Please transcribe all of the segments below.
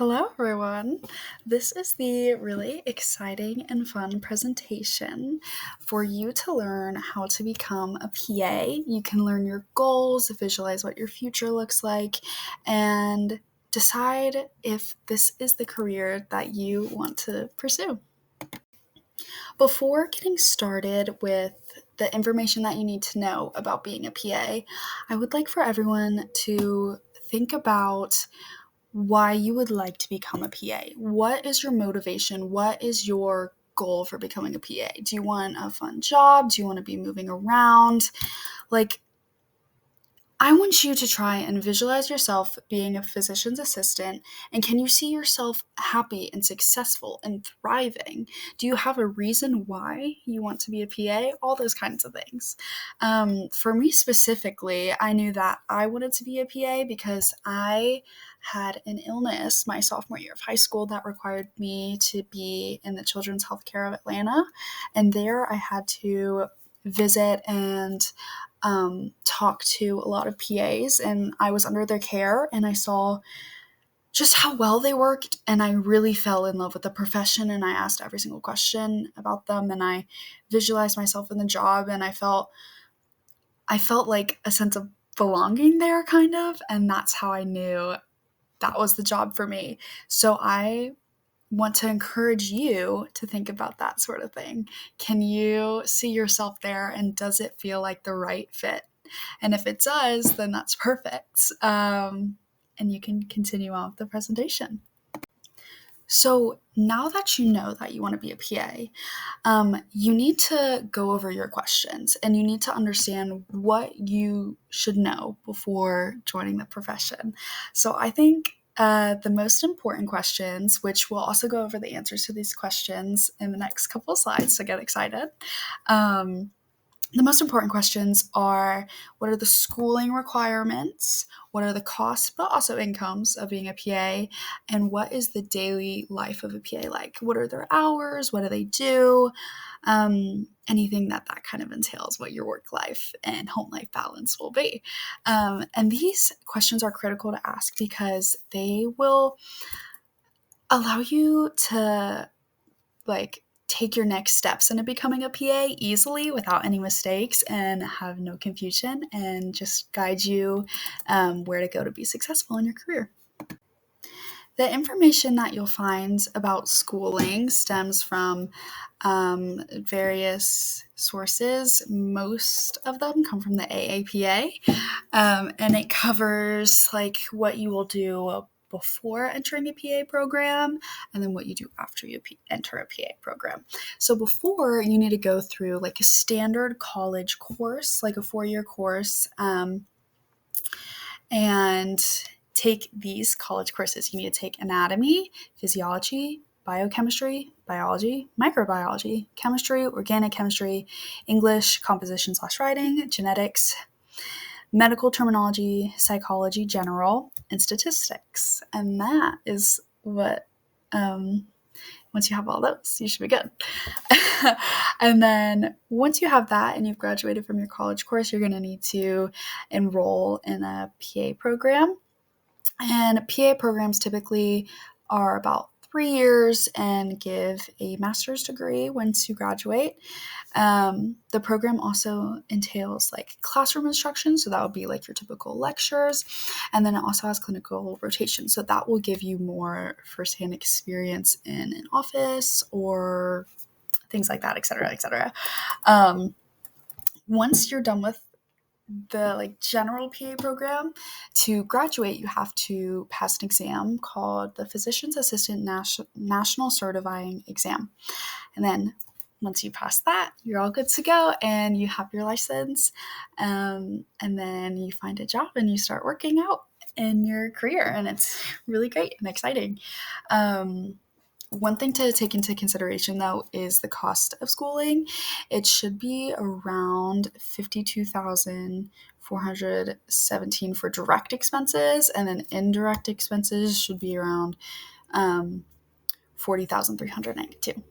Hello, everyone. This is the really exciting and fun presentation for you to learn how to become a PA. You can learn your goals, visualize what your future looks like, and decide if this is the career that you want to pursue. Before getting started with the information that you need to know about being a PA, I would like for everyone to think about why you would like to become a PA. What is your motivation? What is your goal for becoming a PA? Do you want a fun job? Do you want to be moving around? I want you to try and visualize yourself being a physician's assistant, and can you see yourself happy and successful and thriving? Do you have a reason why you want to be a PA? All those kinds of things. For me specifically, I knew that I wanted to be a PA because I had an illness my sophomore year of high school that required me to be in the Children's Healthcare of Atlanta, and there I had to visit and talk to a lot of PAs, and I was under their care, and I saw just how well they worked, and I really fell in love with the profession, and I asked every single question about them, and I visualized myself in the job, and I felt like a sense of belonging there, kind of, and that's how I knew that was the job for me. So I want to encourage you to think about that sort of thing. Can you see yourself there, and does it feel like the right fit? And if it does, then that's perfect. And you can continue on with the presentation. So now that you know that you want to be a PA, you need to go over your questions, and you need to understand what you should know before joining the profession. So I think the most important questions, which we'll also go over the answers to these questions in the next couple of slides, so get excited. The most important questions are: what are the schooling requirements? What are the costs, but also incomes of being a PA? And what is the daily life of a PA like? What are their hours? What do they do? Anything that kind of entails what your work life and home life balance will be. And these questions are critical to ask because they will allow you to take your next steps into becoming a PA easily without any mistakes and have no confusion, and just guide you where to go to be successful in your career. The information that you'll find about schooling stems from various sources. Most of them come from the AAPA, and it covers what you will do before entering a PA program, and then what you do after you enter a PA program. So before, you need to go through a standard college course, like a 4-year course, and take these college courses. You need to take anatomy, physiology, biochemistry, biology, microbiology, chemistry, organic chemistry, English, composition/writing, genetics, medical terminology, psychology, general, and statistics. And that is what, once you have all those, you should be good. And then once you have that and you've graduated from your college course, you're going to need to enroll in a PA program. And PA programs typically are about 3 years and give a master's degree once you graduate. The program also entails classroom instruction, so that would be your typical lectures, and then it also has clinical rotation, so that will give you more firsthand experience in an office or things like that, etc., etc. Once you're done with the general PA program, to graduate, you have to pass an exam called the Physician's Assistant National Certifying Exam. And then once you pass that, you're all good to go and you have your license. And then you find a job and you start working out in your career, and it's really great and exciting. One thing to take into consideration, though, is the cost of schooling. It should be around $52,417 for direct expenses, and then indirect expenses should be around $40,392.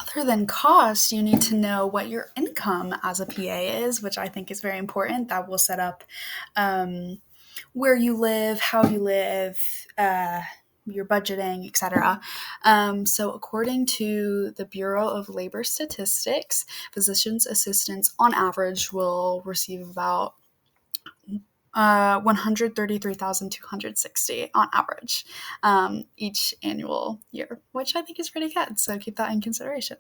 Other than cost, you need to know what your income as a PA is, which I think is very important. That will set up where you live, how you live, your budgeting, etc. So, according to the Bureau of Labor Statistics, physician's assistants on average will receive about 133,260 on average each annual year, which I think is pretty good. So keep that in consideration.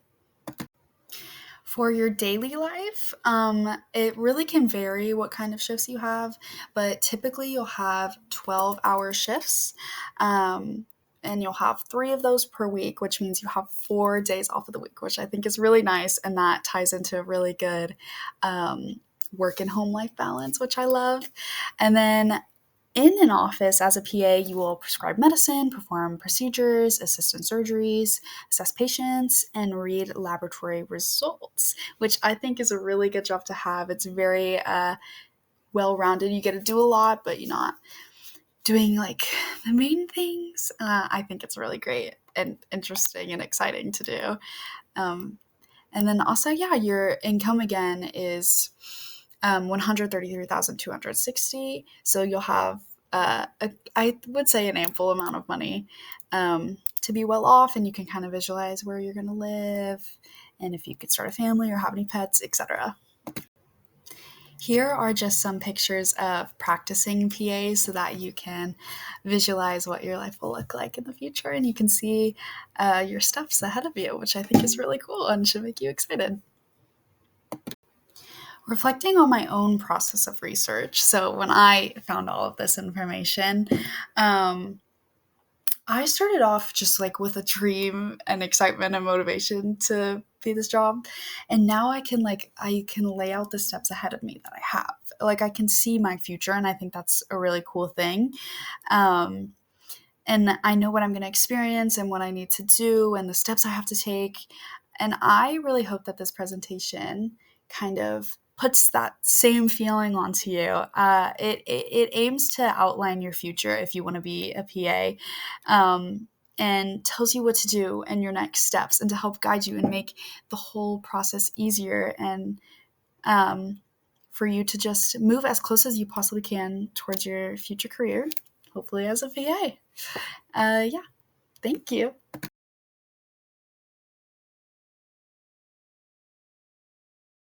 For your daily life, it really can vary what kind of shifts you have, but typically you'll have 12-hour shifts. And you'll have 3 of those per week, which means you have 4 days off of the week, which I think is really nice. And that ties into a really good work and home life balance, which I love. And then in an office as a PA, you will prescribe medicine, perform procedures, assist in surgeries, assess patients, and read laboratory results, which I think is a really good job to have. It's very well rounded. You get to do a lot, but you're not doing like the main things. I think it's really great and interesting and exciting to do. And then also, yeah, your income again is 133,260. So you'll have, I would say, an ample amount of money to be well off, and you can kind of visualize where you're going to live, and if you could start a family or have any pets, etc. Here are just some pictures of practicing PAs so that you can visualize what your life will look like in the future, and you can see your steps ahead of you, which I think is really cool and should make you excited. Reflecting on my own process of research, so when I found all of this information, I started off just like with a dream and excitement and motivation to be this job. And now I can lay out the steps ahead of me that I have. Like I can see my future, and I think that's a really cool thing. Um, and I know what I'm going to experience and what I need to do and the steps I have to take. And I really hope that this presentation kind of puts that same feeling onto you. It aims to outline your future if you want to be a PA, and tells you what to do and your next steps and to help guide you and make the whole process easier and for you to just move as close as you possibly can towards your future career, hopefully as a PA. Yeah, thank you.